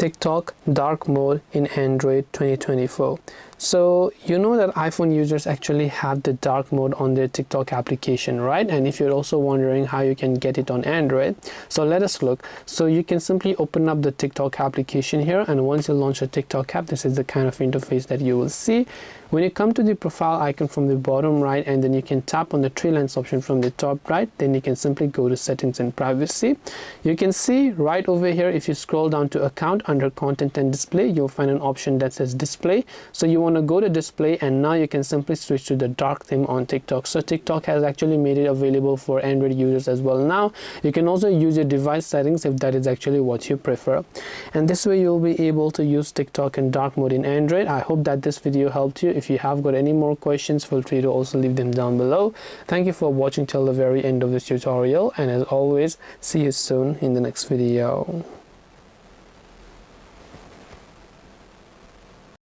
TikTok dark mode in Android 2024. So you know that iPhone users actually have the dark mode on their TikTok application, right? And if you're also wondering how you can get it on Android, so let us look. So you can simply open up the TikTok application here, and once you launch a TikTok app, this is the kind of interface that you will see. When you come to the profile icon from the bottom right, and then you can tap on the three lines option from the top right, then you can simply go to settings and privacy. You can see right over here, if you scroll down to account under content and display, you'll find an option that says display. So you want to go to display, and now you can simply switch to the dark theme on TikTok. So TikTok has actually made it available for Android users as well now. You can also use your device settings if that is actually what you prefer, and this way you'll be able to use TikTok in dark mode in Android. I hope that this video helped you. If you have got any more questions, feel free to also leave them down below. Thank you for watching till the very end of this tutorial, and as always, see you soon in the next video.